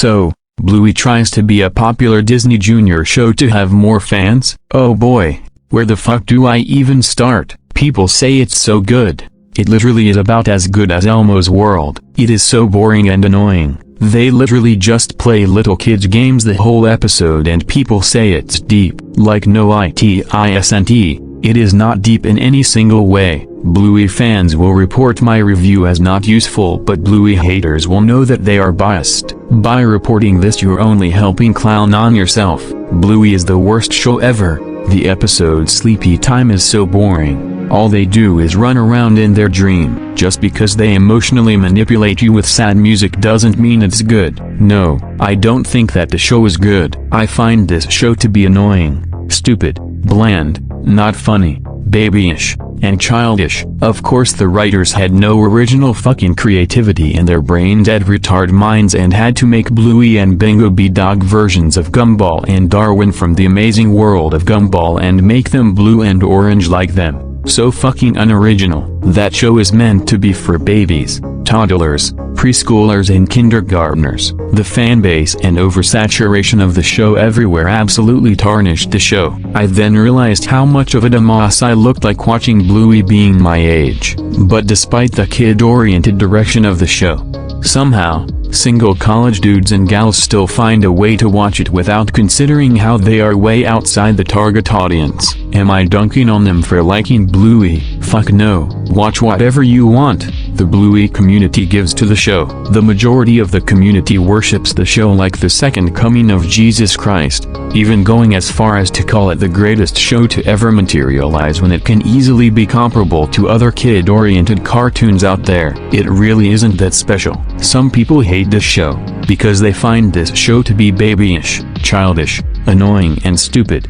So, Bluey tries to be a popular Disney Junior show to have more fans? Oh boy, where the fuck do I even start? People say it's so good. It literally is about as good as Elmo's World. It is so boring and annoying. They literally just play little kids games the whole episode and people say it's deep. Like no isn't. It is not deep in any single way. Bluey fans will report my review as not useful, but Bluey haters will know that they are biased. By reporting this, you're only helping clown on yourself. Bluey is the worst show ever. The episode Sleepy Time is so boring. All they do is run around in their dream. Just because they emotionally manipulate you with sad music doesn't mean it's good. No, I don't think that the show is good. I find this show to be annoying, stupid, bland, not funny, babyish, and childish. Of course the writers had no original fucking creativity in their brain-dead retard minds and had to make Bluey and Bingo be dog versions of Gumball and Darwin from the amazing world of Gumball and make them blue and orange like them. So fucking unoriginal. That show is meant to be for babies, toddlers, preschoolers and kindergartners. The fanbase and oversaturation of the show everywhere absolutely tarnished the show. I then realized how much of a dumbass I looked like watching Bluey being my age. But despite the kid-oriented direction of the show, somehow, single college dudes and gals still find a way to watch it without considering how they are way outside the target audience. Am I dunking on them for liking Bluey? Fuck no. Watch whatever you want. The Bluey community gives to the show. The majority of the community worships the show like the second coming of Jesus Christ, even going as far as to call it the greatest show to ever materialize when it can easily be comparable to other kid-oriented cartoons out there. It really isn't that special. Some people hate this show because they find this show to be babyish, childish, annoying and stupid.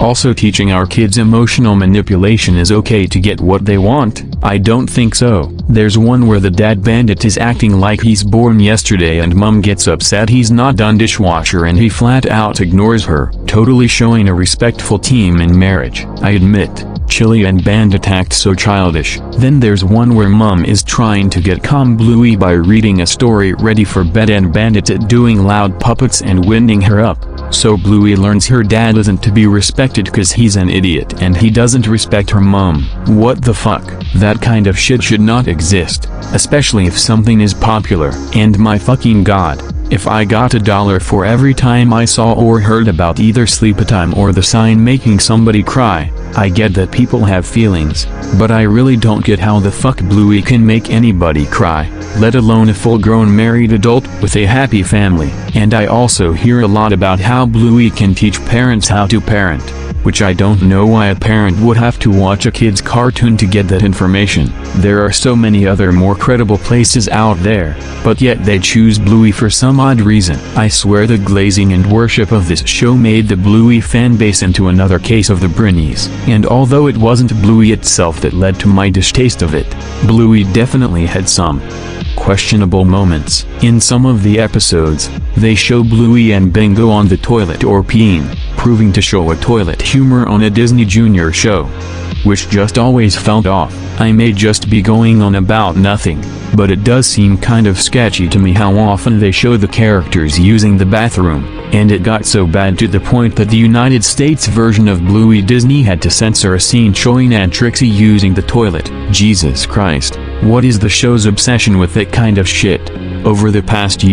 Also, teaching our kids emotional manipulation is okay to get what they want? I don't think so. There's one where the dad bandit is acting like he's born yesterday and mom gets upset he's not done dishwasher and he flat out ignores her, totally showing a respectful team in marriage. I admit, Chili and Bandit act so childish. Then there's one where mom is trying to get calm Bluey by reading a story ready for bed and Bandit doing loud puppets and winding her up. So Bluey learns her dad isn't to be respected cause he's an idiot and he doesn't respect her mom. What the fuck? That kind of shit should not exist, especially if something is popular. And my fucking god, if I got $1 for every time I saw or heard about either Sleepy Time or the sign making somebody cry. I get that people have feelings, but I really don't get how the fuck Bluey can make anybody cry, let alone a full-grown married adult with a happy family. And I also hear a lot about how Bluey can teach parents how to parent, which I don't know why a parent would have to watch a kid's cartoon to get that information. There are so many other more credible places out there, but yet they choose Bluey for some odd reason. I swear the glazing and worship of this show made the Bluey fanbase into another case of the Brinnies. And although it wasn't Bluey itself that led to my distaste of it, Bluey definitely had some questionable moments. In some of the episodes, they show Bluey and Bingo on the toilet or peeing, proving to show a toilet humor on a Disney Junior show, which just always felt off. I may just be going on about nothing, but it does seem kind of sketchy to me how often they show the characters using the bathroom, and it got so bad to the point that the United States version of Bluey Disney had to censor a scene showing Aunt Trixie using the toilet. Jesus Christ, what is the show's obsession with that kind of shit? Over the past 2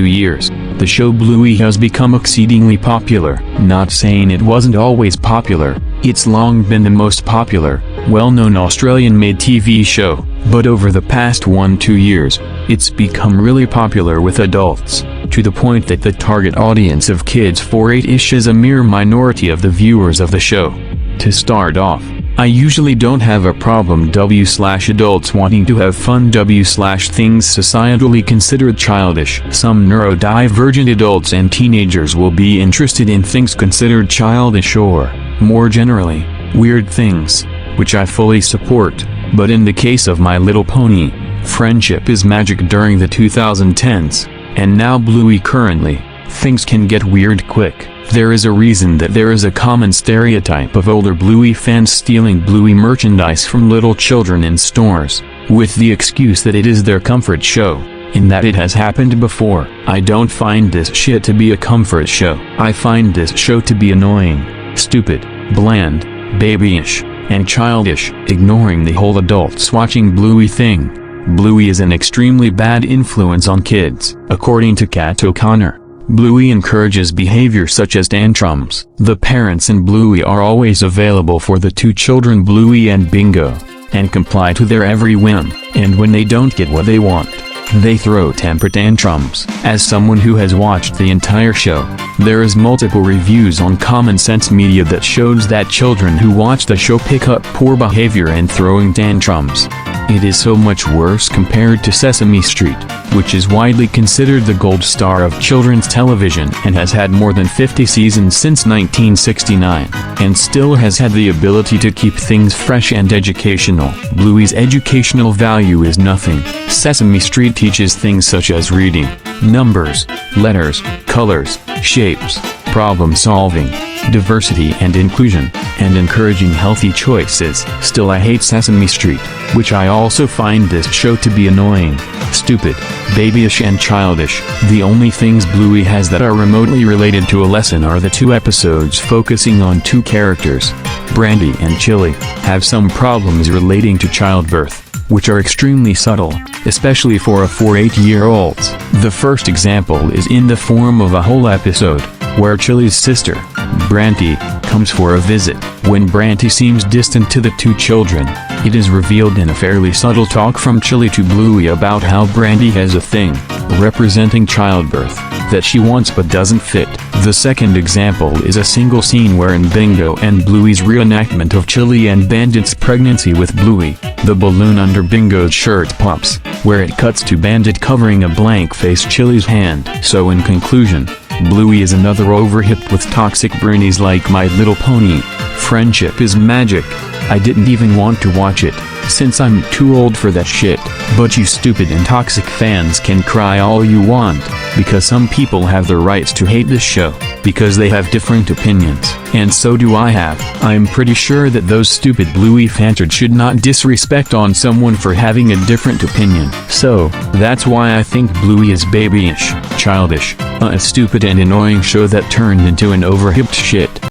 years, the show Bluey has become exceedingly popular. Not saying it wasn't always popular, it's long been the most popular, well-known Australian-made TV show, but over the past 1-2 years, it's become really popular with adults, to the point that the target audience of kids 4-8-ish is a mere minority of the viewers of the show. To start off, I usually don't have a problem adults wanting to have fun things societally considered childish. Some neurodivergent adults and teenagers will be interested in things considered childish or, more generally, weird things, which I fully support. But in the case of My Little Pony, Friendship is Magic during the 2010s, and now Bluey currently, things can get weird quick. There is a reason that there is a common stereotype of older Bluey fans stealing Bluey merchandise from little children in stores, with the excuse that it is their comfort show. in that it has happened before. I don't find this shit to be a comfort show. I find this show to be annoying, stupid, bland, babyish, and childish, ignoring the whole adults watching Bluey thing. Bluey is an extremely bad influence on kids. According to Kat O'Connor, Bluey encourages behavior such as tantrums. The parents in Bluey are always available for the two children Bluey and Bingo, and comply to their every whim, and when they don't get what they want, they throw temper tantrums. As someone who has watched the entire show, there is multiple reviews on Common Sense Media that shows that children who watch the show pick up poor behavior and throwing tantrums. It is so much worse compared to Sesame Street, which is widely considered the gold star of children's television and has had more than 50 seasons since 1969, and still has had the ability to keep things fresh and educational. Bluey's educational value is nothing. Sesame Street teaches things such as reading, numbers, letters, colors, shapes, problem solving, diversity and inclusion, and encouraging healthy choices. Still, I hate Sesame Street, which I also find this show to be annoying, stupid, babyish and childish. The only things Bluey has that are remotely related to a lesson are the 2 episodes focusing on 2 characters, Brandy and Chili, have some problems relating to childbirth, which are extremely subtle, especially for a 4-8-year-olds. The first example is in the form of a whole episode, where Chili's sister, Brandy, comes for a visit. When Brandy seems distant to the 2 children, it is revealed in a fairly subtle talk from Chili to Bluey about how Brandy has a thing, representing childbirth, that she wants but doesn't fit. The second example is a single scene wherein Bingo and Bluey's reenactment of Chili and Bandit's pregnancy with Bluey. The balloon under Bingo's shirt pops, where it cuts to Bandit covering a blank-faced Chili's hand. So in conclusion, Bluey is another overhyped with toxic bronies like My Little Pony. Friendship is magic. I didn't even want to watch it, since I'm too old for that shit. But you stupid and toxic fans can cry all you want, because some people have the rights to hate this show, because they have different opinions, and so do I have. I'm pretty sure that those stupid Bluey fans should not disrespect on someone for having a different opinion. So, that's why I think Bluey is babyish, childish, a stupid and annoying show that turned into an overhyped shit.